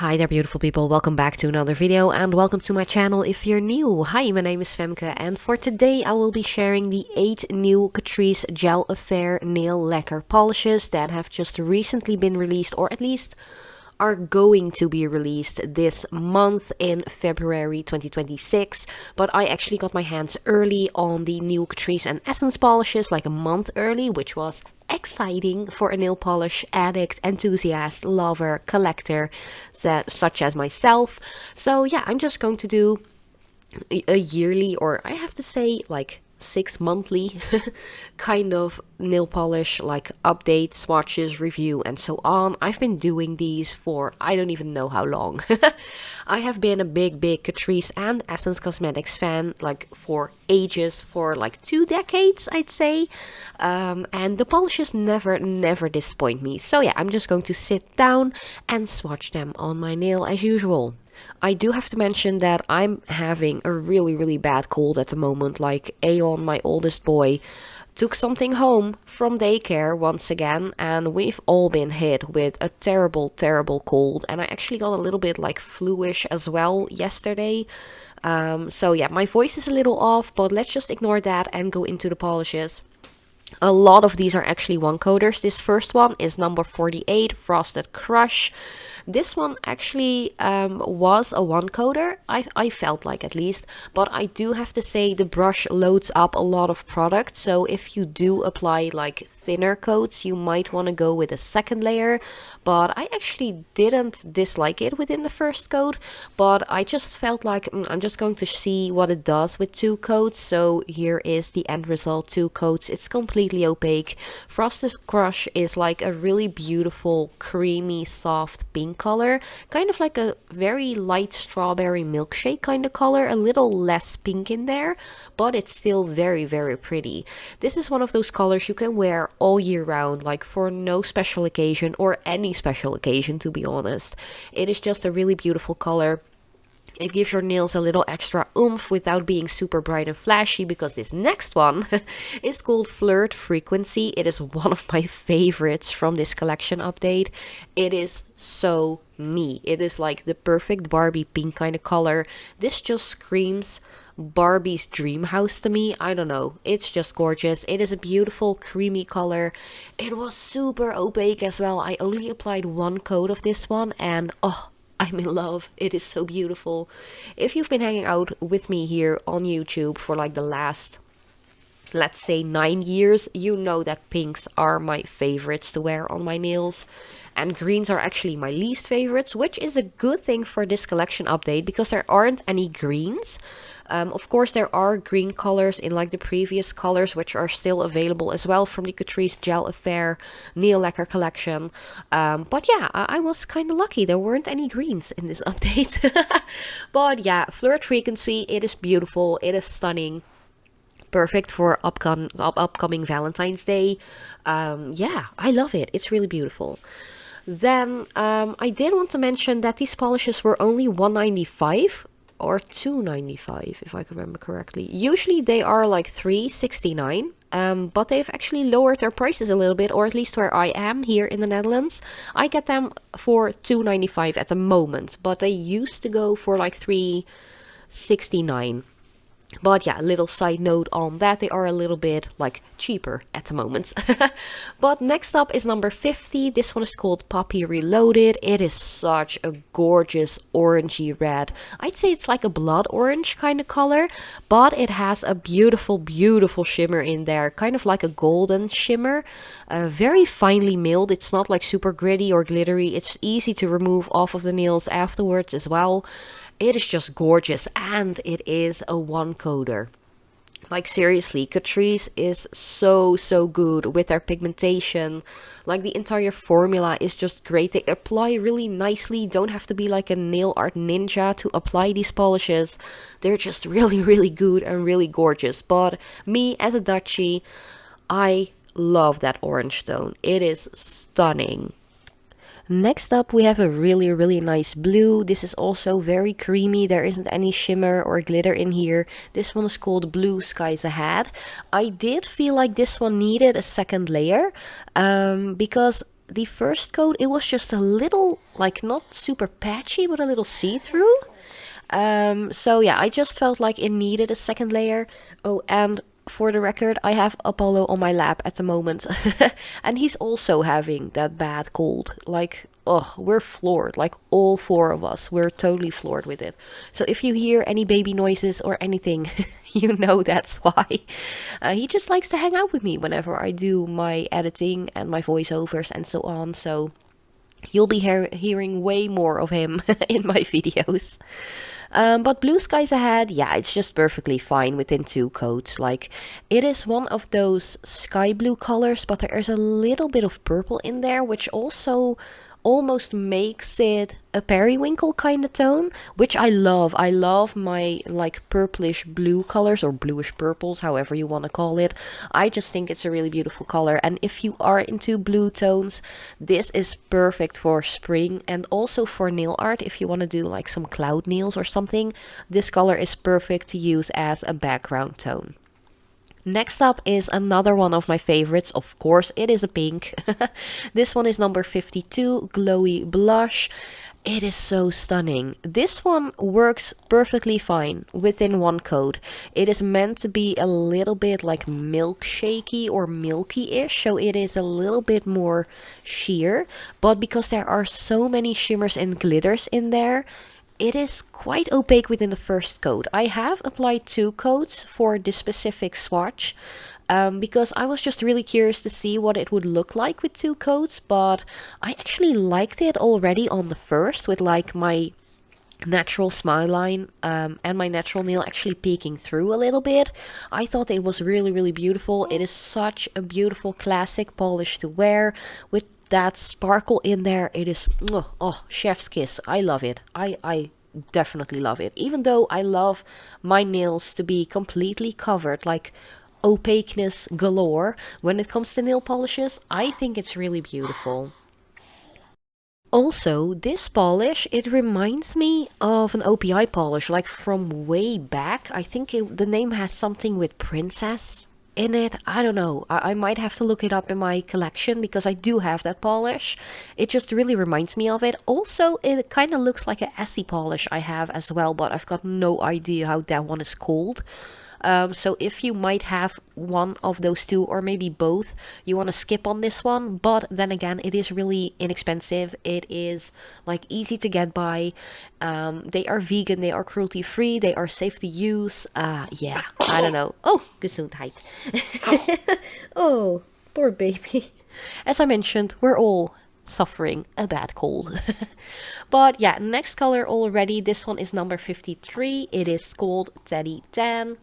Hi there beautiful people, welcome back to another video and welcome to my channel if you're new. Hi, my name is Femke and for today I will be sharing the 8 new Catrice Gel Affair nail lacquer polishes that have just recently been released, or at least are going to be released this month in February 2026. But I actually got my hands early on the new Catrice and Essence polishes, like a month early, which was exciting for a nail polish addict, enthusiast, lover, collector such as myself. So yeah, I'm just going to do a yearly, or I have to say like 6 monthly kind of nail polish like update, swatches, review and so on. I've been doing these for I don't even know how long. I have been a big Catrice and Essence Cosmetics fan like for ages, for like 2 decades I'd say, and the polishes never disappoint me. So yeah, I'm just going to sit down and swatch them on my nail as usual. I do have to mention that I'm having a really bad cold at the moment. Like Aeon, my oldest boy, took something home from daycare once again, and we've all been hit with a terrible cold, and I actually got a little bit like flu-ish as well yesterday. So yeah, my voice is a little off, but let's just ignore that and go into the polishes. A lot of these are actually one coaters. This first one is number 48, Frosted Crush. This one actually was a one coater, I felt like at least, but I do have to say the brush loads up a lot of product, so if you do apply like thinner coats you might want to go with a second layer. But I actually didn't dislike it within the first coat, but I just felt like I'm just going to see what it does with 2 coats. So here is the end result, 2 coats. It's completely opaque. Frosted Crush is like a really beautiful creamy soft pink color, kind of like a very light strawberry milkshake kind of color, a little less pink in there, but it's still very pretty. This is one of those colors you can wear all year round, like for no special occasion or any special occasion, to be honest. It is just a really beautiful color. It gives your nails a little extra oomph without being super bright and flashy, because this next one is called Flirt Frequency. It is one of my favorites from this collection update. It is so me. It is like the perfect Barbie pink kind of color. This just screams Barbie's dream house to me. I don't know, it's just gorgeous. It is a beautiful creamy color. It was super opaque as well. I only applied 1 coat of this one and oh, I'm in love. It is so beautiful. If you've been hanging out with me here on YouTube for like the last, let's say 9 years, you know that pinks are my favorites to wear on my nails, and greens are actually my least favorites, which is a good thing for this collection update because there aren't any greens. Of course there are green colors in like the previous colors, which are still available as well from the Catrice Gel Affair nail lacquer collection, but yeah, I was kind of lucky there weren't any greens in this update. But yeah, Flirt Frequency, it is beautiful, it is stunning, perfect for upcoming Valentine's Day. Yeah, I love it, it's really beautiful. Then I did want to mention that these polishes were only $1.95 or $2.95 if I can remember correctly. Usually they are like $3.69, but they've actually lowered their prices a little bit, or at least where I am here in the Netherlands. I get them for $2.95 at the moment, but they used to go for like $3.69. But yeah, a little side note on that, they are a little bit like cheaper at the moment. But next up is number 50. This one is called Poppy Reloaded. It is such a gorgeous orangey red. I'd say it's like a blood orange kind of color, but it has a beautiful shimmer in there, kind of like a golden shimmer, very finely milled. It's not like super gritty or glittery. It's easy to remove off of the nails afterwards as well. It is just gorgeous, and it is a one coater. Like seriously, Catrice is so good with their pigmentation. Like the entire formula is just great. They apply really nicely. Don't have to be like a nail art ninja to apply these polishes. They're just really good and really gorgeous. But me as a Dutchie, I love that orange tone. It is stunning. Next up we have a really nice blue. This is also very creamy. There isn't any shimmer or glitter in here. This one is called Blue Skies Ahead. I did feel like this one needed a second layer because the first coat, it was just a little, like, not super patchy, but a little see-through. So yeah, I just felt like it needed a second layer. Oh, and for the record, I have Apollo on my lap at the moment. And he's also having that bad cold. Like, oh, we're floored. Like, all four of us. We're totally floored with it. So if you hear any baby noises or anything, you know that's why. He just likes to hang out with me whenever I do my editing and my voiceovers and so on. So you'll be hearing way more of him in my videos. But Blue Skies Ahead, yeah, it's just perfectly fine within two coats. Like, it is one of those sky blue colors, but there is a little bit of purple in there, which also almost makes it a periwinkle kind of tone, which I love. I love my like purplish blue colors or bluish purples, however you want to call it. I just think it's a really beautiful color, and if you are into blue tones, this is perfect for spring and also for nail art. If you want to do like some cloud nails or something, this color is perfect to use as a background tone. Next up is another one of my favorites. Of course, it is a pink. This one is number 52, Glowy Blush. It is so stunning. This one works perfectly fine within one coat. It is meant to be a little bit like milkshakey or milky-ish, so it is a little bit more sheer. But because there are so many shimmers and glitters in there, it is quite opaque within the first coat. I have applied 2 coats for this specific swatch because I was just really curious to see what it would look like with 2 coats, but I actually liked it already on the first with like my natural smile line and my natural nail actually peeking through a little bit. I thought it was really beautiful. It is such a beautiful classic polish to wear with that sparkle in there. It is, oh, chef's kiss. I love it. I definitely love it. Even though I love my nails to be completely covered, like opaqueness galore, when it comes to nail polishes, I think it's really beautiful. Also, this polish, it reminds me of an OPI polish, like from way back. I think the name has something with princess in it. I don't know. I might have to look it up in my collection because I do have that polish. It just really reminds me of it. Also, it kind of looks like a Essie polish I have as well, but I've got no idea how that one is called. So if you might have one of those two or maybe both, you want to skip on this one. But then again, it is really inexpensive. It is like easy to get by. They are vegan, they are cruelty free, they are safe to use. Yeah, I don't know. Oh, Gesundheit. Oh, poor baby. As I mentioned, we're all suffering a bad cold. But yeah, next color already. This one is number 53. It is called Teddy Tan.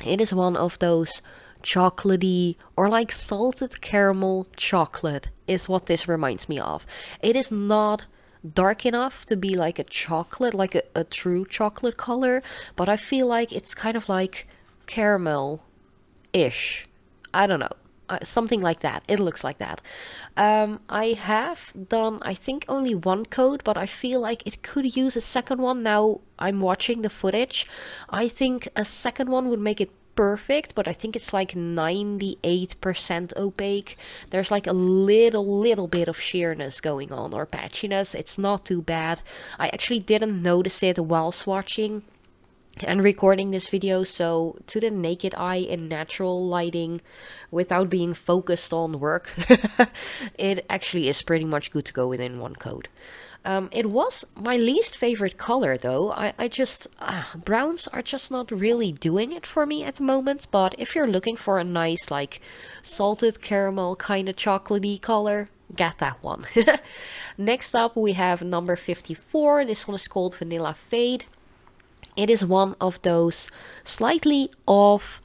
It is one of those chocolatey or like salted caramel chocolate is what this reminds me of. It is not dark enough to be like a chocolate, like a true chocolate color, but I feel like it's kind of like caramel-ish. I don't know. Something like that. It looks like that. I have done, I think, only one coat, but I feel like it could use a second one. Now I'm watching the footage. I think a second one would make it perfect, but I think it's like 98% opaque. There's like a little bit of sheerness going on, or patchiness. It's not too bad. I actually didn't notice it while swatching and recording this video, so to the naked eye in natural lighting without being focused on work, it actually is pretty much good to go within one coat. It was my least favorite color though. I just browns are just not really doing it for me at the moment, but if you're looking for a nice like salted caramel kind of chocolatey color, get that one. Next up we have number 54. This one is called Vanilla Fade. It is one of those slightly off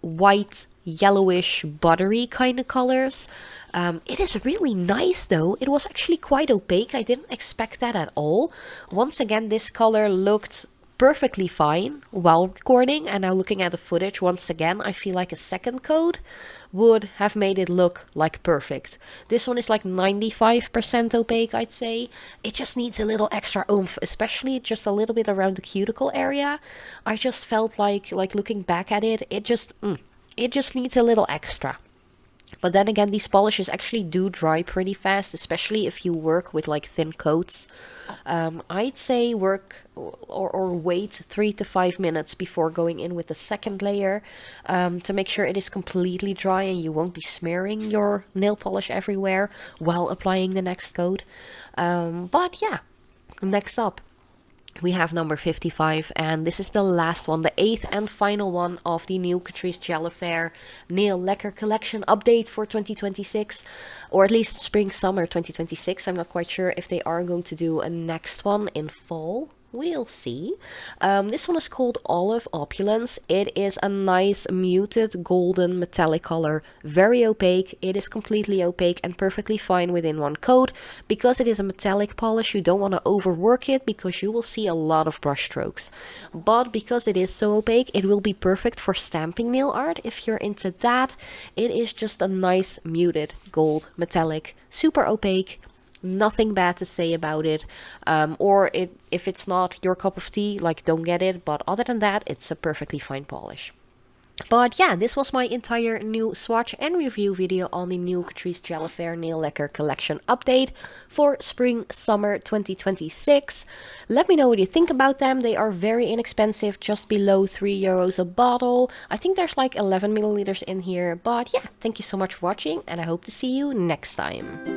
white, yellowish, buttery kind of colors. It is really nice though. It was actually quite opaque. I didn't expect that at all. Once again, this color looked perfectly fine while recording, and now looking at the footage once again, I feel like a second coat would have made it look like perfect. This one is like 95% opaque, I'd say. It just needs a little extra oomph, especially just a little bit around the cuticle area. I just felt like looking back at it, it just needs a little extra. But then again, these polishes actually do dry pretty fast, especially if you work with like thin coats. I'd say work or wait 3 to 5 minutes before going in with the second layer, to make sure it is completely dry and you won't be smearing your nail polish everywhere while applying the next coat. But yeah, next up we have number 55, and this is the last one, the 8th and final one of the new Catrice Gel Affair Nail Lacquer collection update for 2026, or at least spring summer 2026. I'm not quite sure if they are going to do a next one in fall. We'll see. This one is called Olive Opulence. It is a nice muted golden metallic color, very opaque. It is completely opaque and perfectly fine within one coat. Because it is a metallic polish, you don't want to overwork it because you will see a lot of brush strokes. But because it is so opaque, it will be perfect for stamping nail art if you're into that. It is just a nice muted gold metallic, super opaque. Nothing bad to say about it, if it's not your cup of tea, like, don't get it, but other than that, it's a perfectly fine polish. But yeah, this was my entire new swatch and review video on the new Catrice Gel Affair Nail Lacquer collection update for spring summer 2026. Let me know what you think about them. They are very inexpensive, just below €3 a bottle. I think there's like 11 milliliters in here. But yeah, thank you so much for watching, and I hope to see you next time.